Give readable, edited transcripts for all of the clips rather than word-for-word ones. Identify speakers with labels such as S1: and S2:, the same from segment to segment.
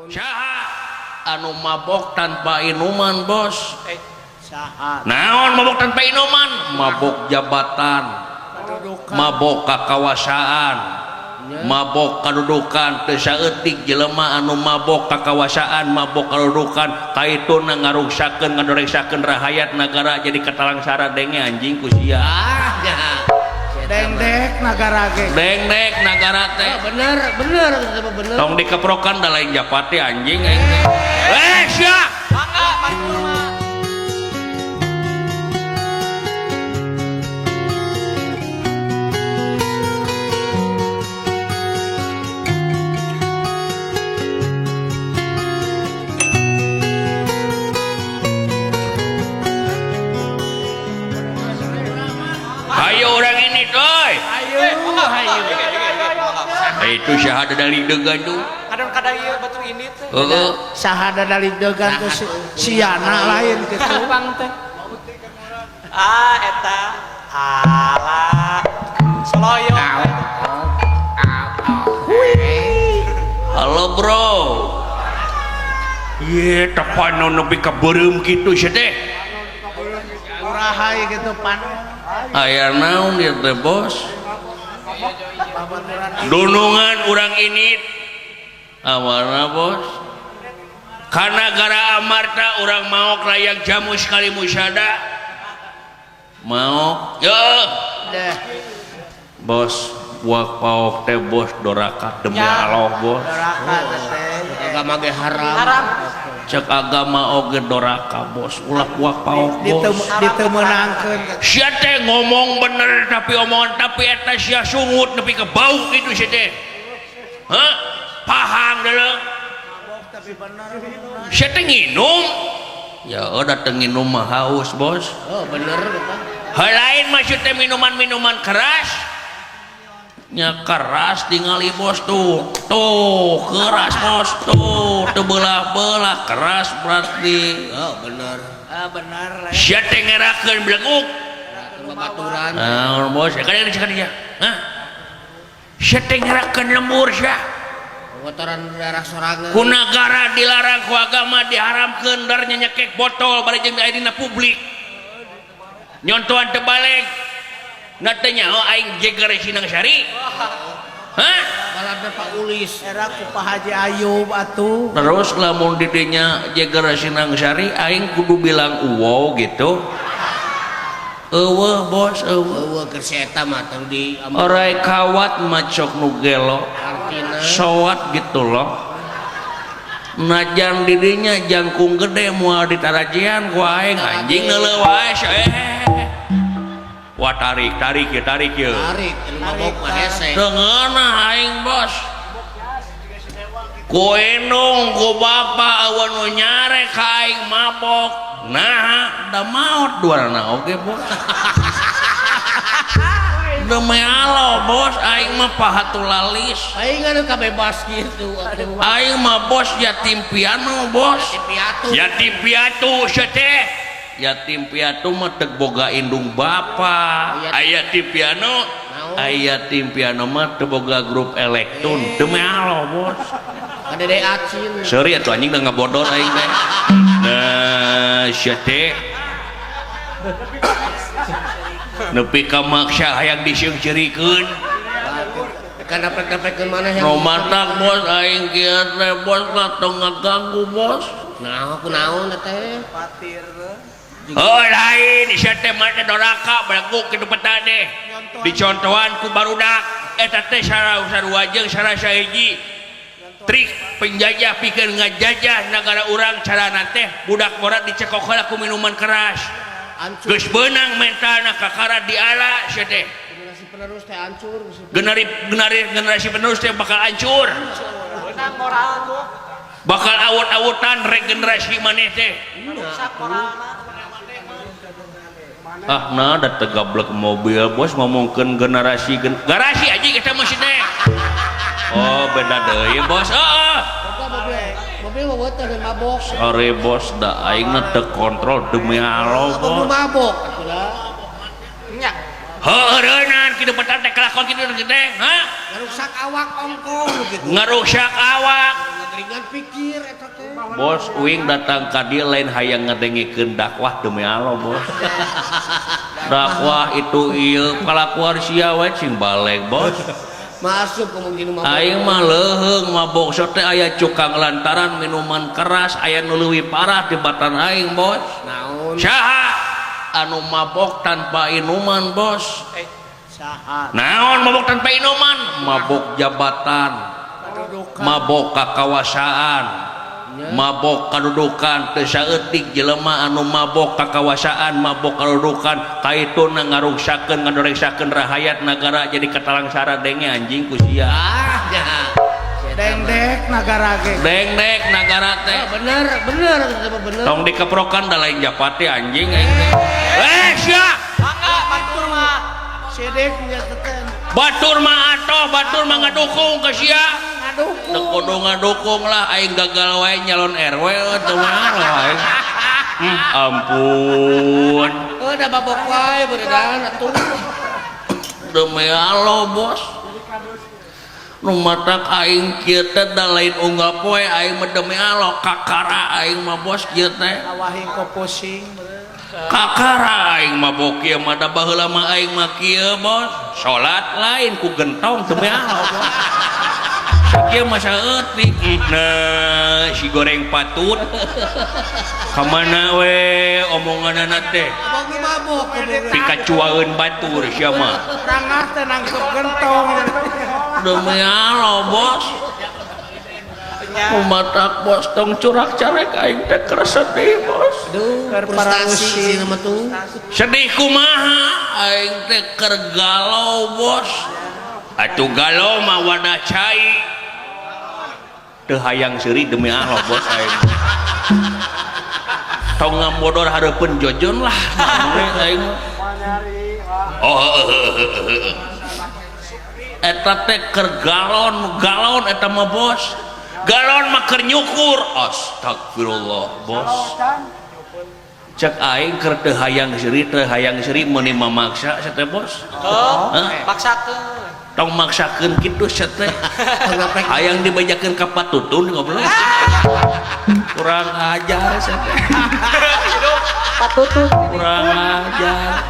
S1: Saha anu mabok tanpa inuman bos?
S2: Saha
S1: Naon mabok tanpa inuman? Mabok jabatan, mabok kakawasaan, mabok kadudukan. Teu saeutik jelema anu mabok kakawasaan, mabok kadudukan, kaituna ngaruksakeun ngadoreksakeun rahayat nagara jadi katalangsaran denge anjing ku sia.
S2: dengdek negara ge
S1: Dengdek nagara teh.
S2: bener bener
S1: Tong dikeprokan da lain japati anjing aing teh. Sia.
S3: Mangga parkurma.
S1: Hayu orang ini toy.
S2: ayo
S1: Itu syahada dari degan tuh.
S3: Kadang kada ieu batu ini teh.
S1: Heeh.
S2: sahada dari degan ke siana lain gitu
S3: Gampang teh. Eta alah Soloyo.
S1: Halo bro. Iya tepan nepi ka beureum kitu sia teh.
S2: urahai gitu pan
S1: Aya naon ieu teh bos? Dunungan urang ini awarna bos. Kana gara amarta urang maok layang jamu sekali musyada. Maok. Yo.
S2: deh
S1: Bos, buak paok teh bos doraka demi Allah bos.
S2: doraka teh agama ge haram
S3: Haram.
S1: Cek agama oge doraka bos. Ulah buak paok bos.
S2: ditemenangkeun
S1: Sia teh ngomong bener tapi omongan tapi eta sia sungut nepi ke bau gitu sia teh. Hah? Paham deuleu.
S2: tapi bener
S1: Sia teh nginum. Ya udah teu nginum mah haus bos.
S2: oh bener gitu
S1: Hal lain maksud teh minuman-minuman keras. Nya keras tingali bos tuh. Tuh keras bos tuh. Teu belah-belah keras berarti.
S2: oh bener bener lain
S1: Sia teh ngerakeun bleguk.
S2: babaturan
S1: Nah, bos, kadang dicek dia. Hah? Sia teh ngerakeun lembur sia.
S2: kotoran daerah sorangan
S1: Ku nagara dilarang, ku agama diharamkeun dar nyekek botol bari jeung aya dina publik. Nyontohan teu balik. Na teh nyaho aing jeger Sinang Sari. Hah?
S2: baladna Pak Ulis era ku Pak Haji Ayub atuh
S1: Terus lamun di dinya jeger Sinang Sari aing kudu bilang uwo gitu. Eueuh bos, eueuh.
S2: eueuh keur si eta mah teu di
S1: Orai kawat macok nu gelo.
S2: artina
S1: Sowat gitu loh. Najan didinya jangkung gede moal ditarajian ku aing anjing neuleuh wae wah tarik ya
S2: tarik ilmu mabok mah hese
S1: teu ngeunah aing bos ku enung ku bapa awan nu nyare ka aing mabok nah da maot duarana oge bos demi Allah bos aing mah pahatul lalis
S2: aing anu kabebas gitu atuh
S1: aing mah bos yatim piatu bos
S2: piatu
S1: yatim piatu teh yatim piatu mah teu boga indung bapa aya yatim piano yatim piano mah teu boga grup elektron demi Allah bos
S2: ada de acin
S1: sorry atuh anjing da ngabodor aing teh nah sia teh nepi ka maksa hayang disieung-ceurikeun
S2: kan dapet-dapetkeun mana yang
S1: romantak bos aing kieu teh bos tong ngaganggu bos
S2: nah kunaon teh
S1: oh lain sia teh mah doraka balaguk kitu peta deh dicontohan ku barudak eta teh sarua jeung sarasa hiji trik penjajah pikeun ngajajah nagara urang carana teh budak borat dicekok heula ku minuman keras geus beunang mentalna kakara diala sia teh
S2: generasi penerus teh hancur
S1: generasi penerus teh bakal hancur
S3: Beunang moral tuh.
S1: bakal awut-awutan regenerasi maneh teh
S3: Rusak moralna.
S1: ah nah da tegablek mobil bos ngomongkeun garasi aja kita mah teh oh beda deui bos
S2: mobil bawa teh mabok
S1: sorry bos da aingna teu kontrol demi Allah bos
S2: mabok
S3: Nya.
S1: heureunan kitu petan teh kelakon kitu teh ha
S2: ngarusak awak ongkong gitu
S1: ngarusak awak
S2: Ringan pikir eta teh.
S1: Bos uing datang ka dieu lain hayang ngadengikeun dakwah demi Allah bos. Dakwah itu ieu kalakuan sia we cing balek bos.
S2: Masuk kemungkinan mabok.
S1: Aing mah leuheung mabok teh aya cukang lantaran minuman keras aya nu leuwih parah tibatan aing bos.
S2: Naon?
S1: Saha anu mabok tanpa inuman bos?
S2: Saha?
S1: Naon mabok tanpa inuman? Mabok jabatan, mabok kakawasan, mabok kadudukan. Teu saeutik jelema anu mabok kakawasaan, mabok kadudukan kaituna ngaruksakeun ngadoreksakeun rahayat nagara jadi katalangsaran denge anjing ku sia.
S2: Dengdek negara ge.
S1: Dengdek nagara teh.
S2: Bener, bener.
S1: Tong dikeprokan da lain japati anjing aing teh. Sia.
S3: Mangga batur mah.
S2: Sedek nya teten.
S1: Batur mah atoh, batur mah ngadukung ka sia.
S2: Ngadukung.
S1: Teu kudu ngadukung lah aing gagal wae nyalon RW teu mah aing. Ampun.
S2: Da babok wae beredan atuh.
S1: Demi Allah bos. Nu matak aing kieu teh da lain unggal poe aing mah demi Allah kakara aing mah bos kieu teh.
S2: Kawahing ko pusing.
S1: Kakara aing mah bok kieu mah da baheula mah aing mah kieu bos. Salat lain ku gentong demi Allah bos. Sakieu mah saeutik. Nah, si goreng patut. Kamana we omonganana teh?
S2: Abang nu mabok
S1: Pikacuaeun batur sia mah.
S2: Rangah teh nangkep gentong.
S1: Demi Allah bos. Umatak bos tong curak carek aing teh keur sedih bos.
S2: Keur prestasi nama tuh.
S1: Sedih kumaha aing teh keur galau bos. Atuh galau mah wadah cai. Teu hayang seuri demi Allah bos aing. Tong ngamodor hareupeun jojon lah. Aing. Oh. Eta teh keur galon eta mah bos. Galon mah keur nyukur. Astagfirullah bos. Cek aing keur teu hayang seuri meuni mamaksa sia teh bos.
S3: Maksakeun.
S1: Tong maksakeun kitu sia teh. Hayang dibajakeun ka patutun goblok. Kurang ajar sia teh.
S3: Patutun.
S1: Kurang ajar.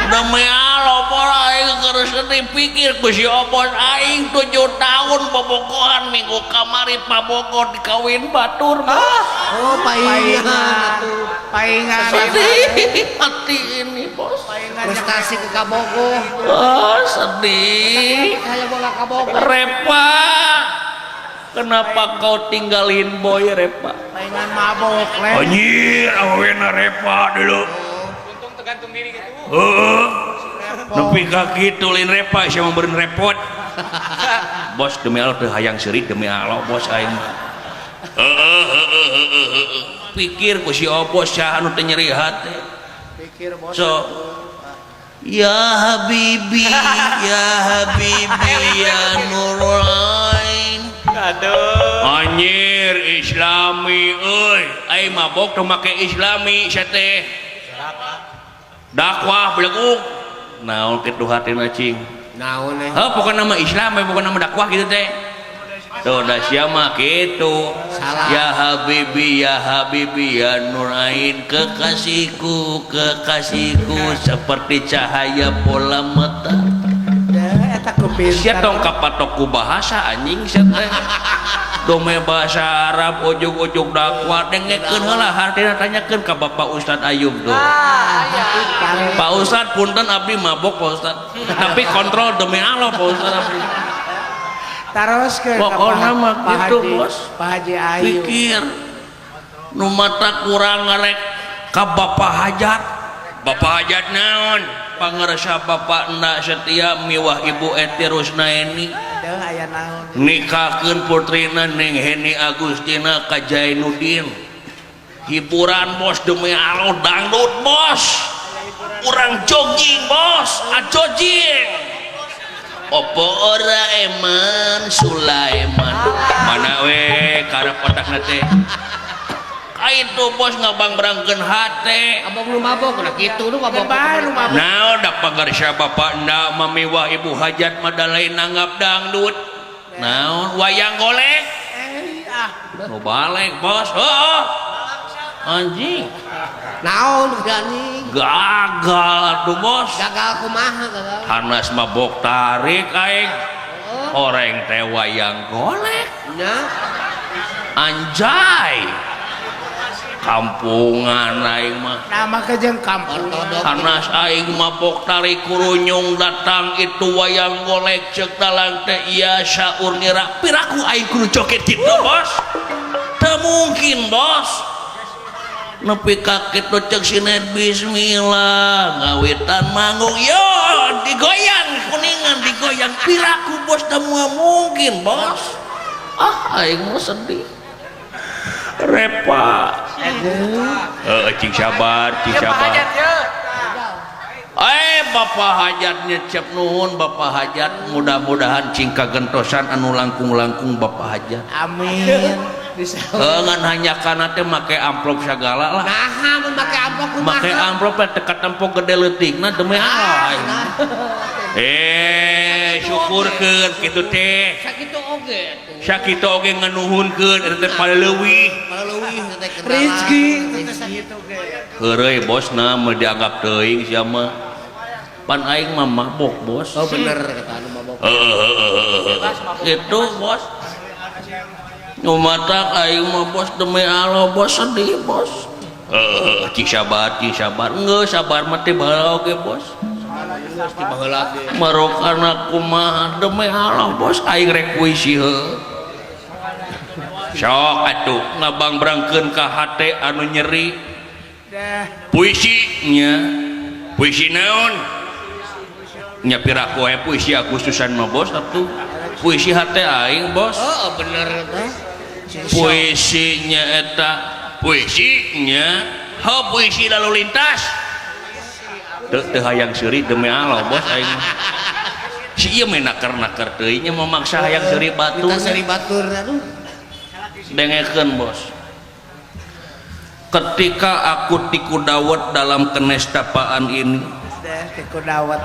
S1: Demi Allah pola aing keur sedih pikir ku si opos aing 7 tahun bobogohan minggu kamari pabogo dikawin batur bos.
S2: Oh, paingan atuh. Paingan.
S1: Sedih hati ini bos.
S2: Prestasi ke Kabogo.
S1: Oh, sedih.
S2: Saya bola Kabogo.
S1: Repa, kenapa kau tinggalin boy Repa?
S2: Paingan mabok le.
S1: Anjir, awena Repa dulu.
S3: Untung tergantung diri gitu.
S1: Nepi ka kitu lain Repa sia membeureun repot. Bos demi Allah teu hayang seuri demi Allah bos aing. Pikir ku si opos sia anu teh nyeri hati.
S2: Pikir bos.
S1: So ya habibi ya nurain.
S3: Aduh.
S1: Anjir islami euy. Aing mabok teu make islami sia teh. Dakwah beleguk. Naon kitu hatina cing.
S2: Naon eh.
S1: Heuh pokona nama Islam bukan nama dakwah gitu teh. Tuh da sia mah kitu. Ya habibi ya nurain kekasihku seperti cahaya bola mata.
S2: Ya eta kupintar.
S1: Sia tong kapatok ku bahasa anjing sia teh. Dome bahasa Arab ujug-ujug dakwah dengekeun heula hartina tanyakeun ka Bapak Ustad Ayub tuh. Pak Ustad punten abdi mabok Pak Ustad. Tapi kontrol demi Allah Pak Ustad abdi.
S2: Terus ke
S1: Pokona mah gitu bos.
S2: Pak Haji Ayu.
S1: Pikir nu mata kurang ngarek ka Bapak Hajat. Bapak Hajat naon? Pangaresa Bapak Nda Setia miwah Ibu Eti Rusnaini.
S2: Deuh aya naon.
S1: Nikahkeun putrina Neng Heni Agustina ka Jainuddin. Hiburan bos demi Allah dangdut bos. Urang jogging bos, ajojing. Opo ora eman Sulaiman. Mana we karep otakna teh. Itu bos ngabang berangkeun hate.
S2: Abang nu mabok udah kitu nu mabok.
S1: Naon da pangarsa Bapak Nda mamiwah Ibu Hajat mah da lain nanggap dangdut. naon wayang golek nu balik bos anjing
S2: Naon gani?
S1: gagal tuh bos
S2: Gagal kumaha gagal?
S1: hanas mabok tarik aing orang teh wayang golek
S2: Nya.
S1: anjay kampungan aing mah
S2: Nama kejeng kampung.
S1: hanas aing mabok tarik kurunyung datang itu wayang golek cek dalang teh iya syaur ngira piraku aing kudu joget itu bos teu mungkin bos nepi kakek cek sinet bismillah ngawitan manggung yo digoyang kuningan digoyang piraku bos temu mungkin bos aing mah sedih repa cing sabar bapak hajatnya cep nuhun bapak hajat mudah-mudahan cing kagentosan anu langkung-langkung bapak hajat
S2: Amin.
S1: ngan hanya karena teh make amplop segala lah
S2: Nah, mun make amplop kumaha?
S1: make amplop teka tempo gede leutikna demi Allah syukurkeun kitu teh sakitu oge nganuhunkeun eta teh paleuwih
S2: Rizki.
S1: heureuy bosna mah dianggap teuing sia mah pan aing mah mabok bos
S2: Oh bener kata anu mabok.
S1: gitu bos ngumatak aing mah bos demi Allah bos sedih bos cing sabar ngeus sabar mah teh baheula oge bos marokana kumaha demi Allah bos aing rek puisi heuh sok atuh ngabangbrangkeun ka hate anu nyeri puisinya puisi naon nya piraku we puisi Agustusan mah bos atuh puisi hate aing bos
S2: Bener teh.
S1: puisinya eta puisinya puisi lalu lintas teu hayang seuri demi Allah bos aing si ieu mah nakar-nakar teuing nya memaksa hayang seuri batur
S2: Kita seri batur aduh.
S1: dengekeun bos ketika aku tikudawat dalam kenestapaan ini
S2: Tiku dawat.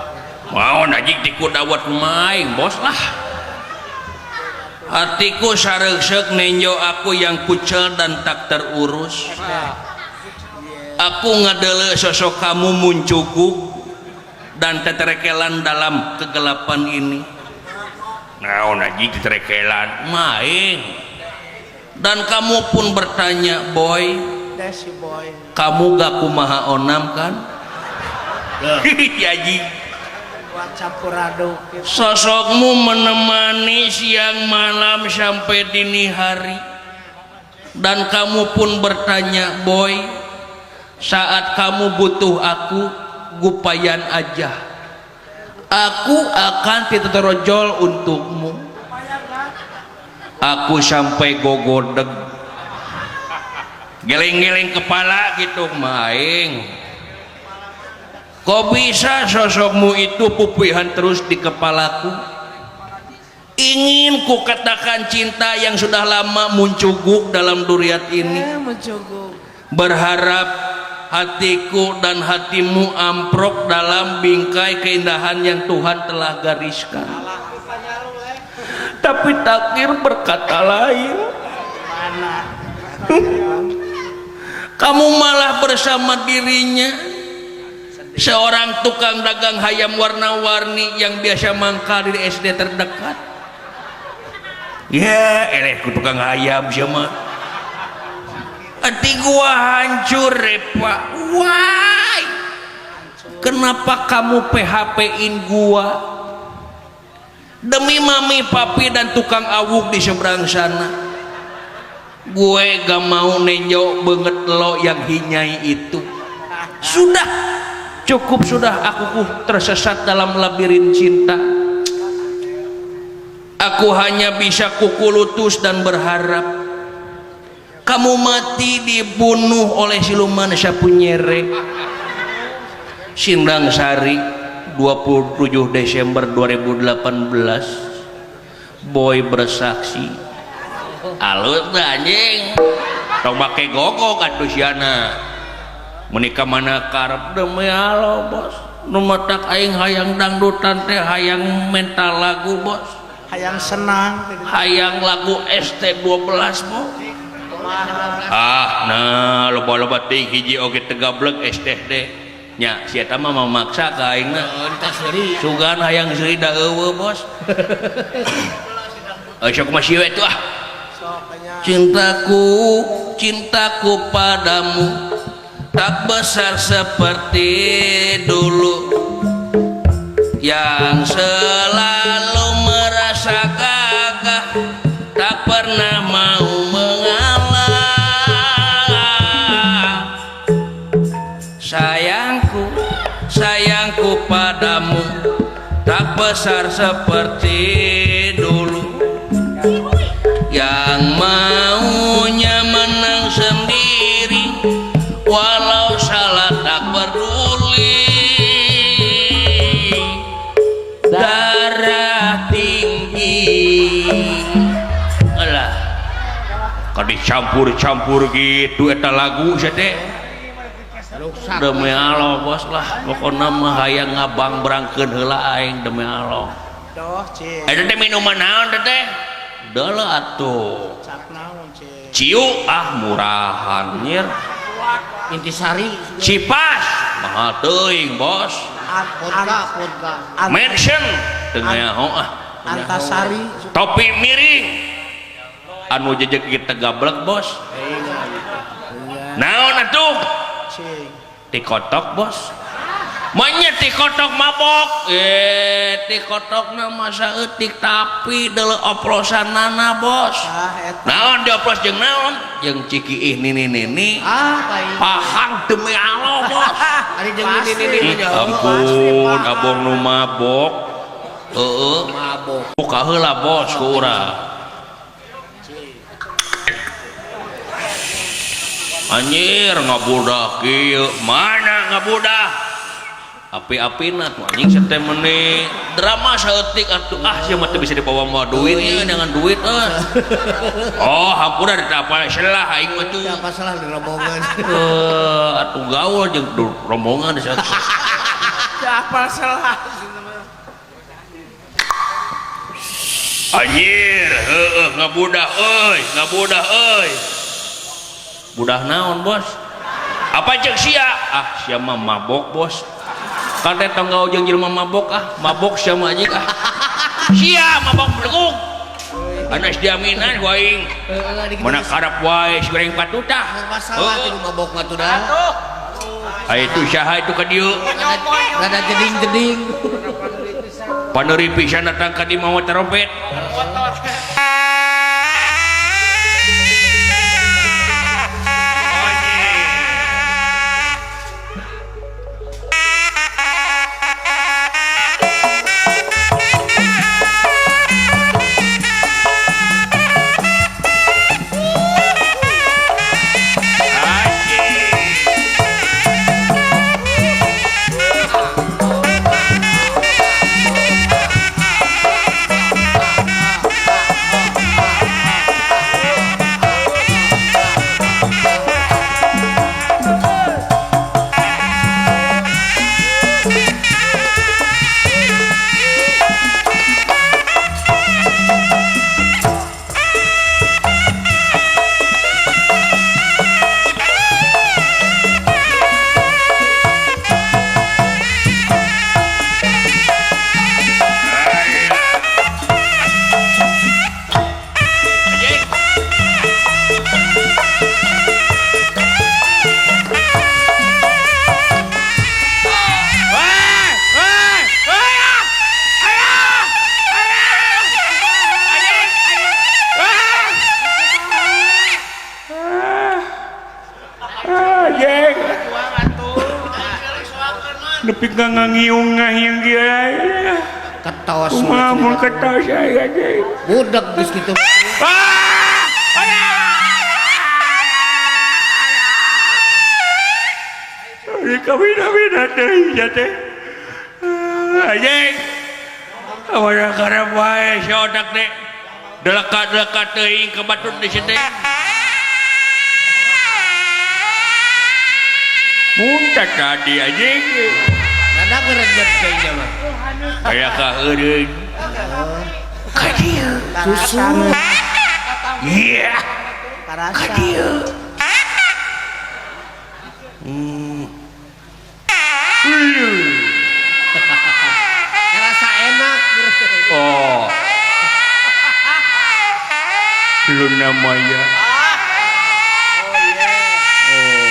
S1: mau najik tikudawat maing bos lah hatiku sareusek nenjo aku yang kucel dan tak terurus aku ngadele sosok kamu muncuguk dan teterekelan dalam kegelapan ini mau najik teterekelan maing dan kamu pun bertanya boy
S2: Si boy.
S1: kamu gak kumaha onam kan yaji
S2: Buat campur aduk.
S1: sosokmu menemani siang malam sampai dini hari dan kamu pun bertanya boy saat kamu butuh aku gupayan aja aku akan titerojol untukmu aku sampai gogodeg geleng-geleng kepala gitu maing kok bisa sosokmu itu pupuhan terus di kepalaku ingin ku katakan cinta yang sudah lama muncuguk dalam duriat ini
S2: Mencuguk.
S1: berharap hatiku dan hatimu amprok dalam bingkai keindahan yang Tuhan telah gariskan tapi takdir berkata lain kamu malah bersama dirinya seorang tukang dagang hayam warna-warni yang biasa mangkal di SD terdekat ya ku tukang hayam siapa hati gua hancur repa why kenapa kamu PHP-in gua demi mami papi dan tukang awuk di seberang sana gue gak mau nenjok banget lo yang hinyai itu sudah cukup sudah aku tersesat dalam labirin cinta aku hanya bisa kukulutus dan berharap kamu mati dibunuh oleh siluman Sapunyere Sindang Sari 27 Desember 2018 boy bersaksi alut anjing tong make gogo kan tusiana menikah mana karep demi Allah bos nu matak aing hayang dangdutan teh hayang mental lagu bos
S2: hayang senang
S1: hayang lagu ST12 po nah loba-loba ting hiji oge tegablek STD nya si eta mah memaksa ka aingna sugan hayang seuri da eueuh bos sok masih we tuh cintaku padamu tak besar seperti dulu yang selalu merasa gagah tak pernah mau mengalah sayangku padamu tak besar seperti dulu yang maunya menang sendiri walau salah tak peduli darah tinggi alah kalau dicampur-campur gitu eta lagu teh demi Allah bos lah pokoknya mah hayang ngabang berangkeun heula aing demi Allah
S2: doh cing
S1: eta teh minuman naon teh deuleu atuh
S2: cak naon cing
S1: ciu murahan nyir
S2: intisari
S1: cipas mahal teuing bos
S2: vodka
S1: mention tengah
S2: antasari
S1: topi miring anu jejeg kita gablek bos naon atuh
S2: cing
S1: tikotok bos manya tikotok mabok tikotokna masa eutik tapi deuleu oplosanana bos naon dioplos jeung naon jeung cikiih nini pahang demi Allah bos
S2: ari jeung nini
S1: ampun abong nu mabok
S2: mabok
S1: buka heula bos ku urang anjir ngabudah kieu mana ngabudah api-apina tuh anjing sete meneh drama saeutik atuh sia mah teu bisa dibawa duit ya dengan duit oh hampura ditapal salah aing mah tuh
S2: apa salah di rombongan
S1: atuh gaul jeung rombongan di satu
S2: apa salah
S1: anjir ngabudah euy budah naon bos apa cek sia sia mah mabok bos kan teh tonggo jeung jelema mabok mabok sia mah anjing sia mabok beleguk anas jaminan ku aing mana karep wae si goreng patutah
S2: masalah ti mabok mah tuh dah
S1: itu saha itu ka dieu
S2: rada jeding-jeding
S1: paneuri pisan datang ka di mawa trompet nepi ka ngangiung ngahiung dia
S2: ketos
S1: mun ketos saya deh
S2: budak geus kitu
S1: kabina teh ya teh anjing awalna karep wae si odak teh delekat teuing ke batut di situ muntah tadi anjing
S2: ada gereget kayaknya mah
S1: kayak ka eureun Kadieu.
S2: Susu.
S1: Iya.
S2: Karasa.
S1: Kadieu.
S2: Karasa enak.
S1: Oh. Luna Maya. Oh.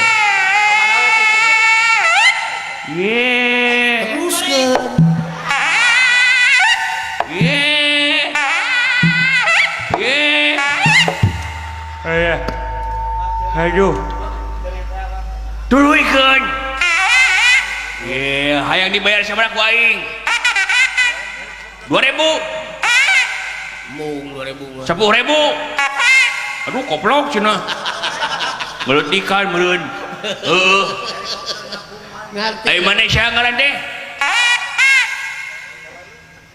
S1: Yeah.
S2: Teruskeun.
S1: Yeah. Yeah. Ayah. Aduh. Tuluikeun. Yeah, hayang dibayar sama ku aing. 2.000.
S2: Mung 2000.
S1: 10.000. Aduh koplok cenah. Ngelutikan meureun. Heeh.
S2: Ngerti.
S1: Ai mana sia ngaran teh?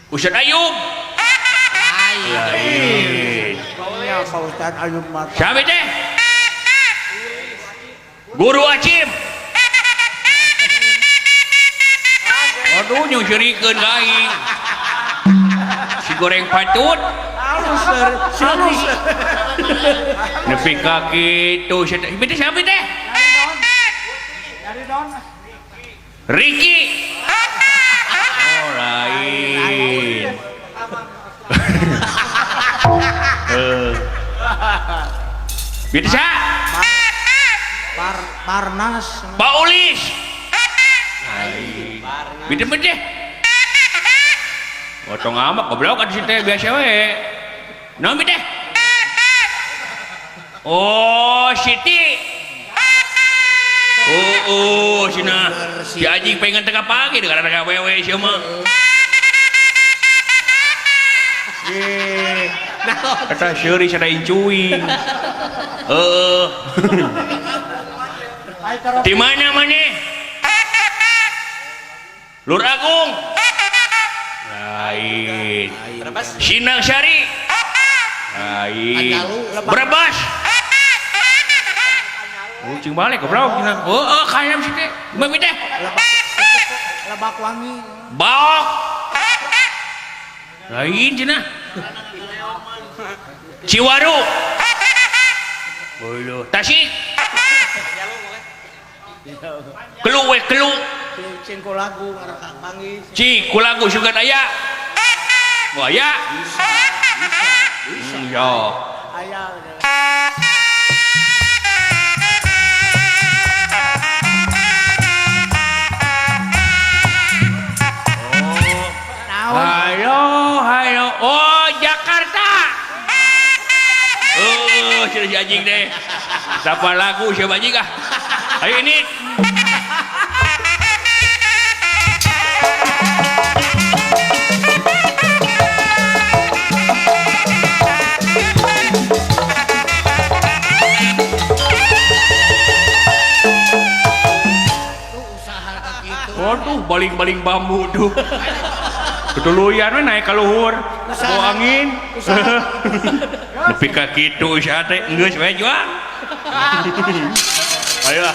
S1: Ustaz Ayub. Lain.
S2: Ya Pak Ustaz Ayub mah.
S1: Siapa teh? Guru Acim. Aduh nyusirikeun ka aing. Si goreng patut.
S2: Halus.
S1: Nepi ka kitu. Ieu teh siapa teh? Ricky. Oh lain. Bisa?
S2: Parnas.
S1: Pak Ulis. Bide-bide. Otong amat goblok kan situ biasa we. Naon bide? Oh, Siti. Oh, sina. Si anjing pengen tengah pagi dengan anak wewe sieu mah. Eta seuri sada incuing. Di mana maneh? Lur Agung. Lain. Sinang Sari. Lain. Brebes. Cing balik goblok cenah. Kayam situ. Mami teh.
S2: Lebak wangi.
S1: Baok. Lain cenah. Ciwaru. Beulah. Tasik. Kelu.
S2: Cing ku lagu arek panggil.
S1: Ci, kulagu sugan aya. Oh aya. Yo.
S2: Aya.
S1: Hayo. Oh, Jakarta. Sudah si anjing deh. Siapa lagu siapa anjing ah? Ayo ini. Waduh, baling-baling bambu tuh. Ketuluyan we naik ka luhur. Bawa angin. Nepi ka kitu sia teh geus we jual. Ayo.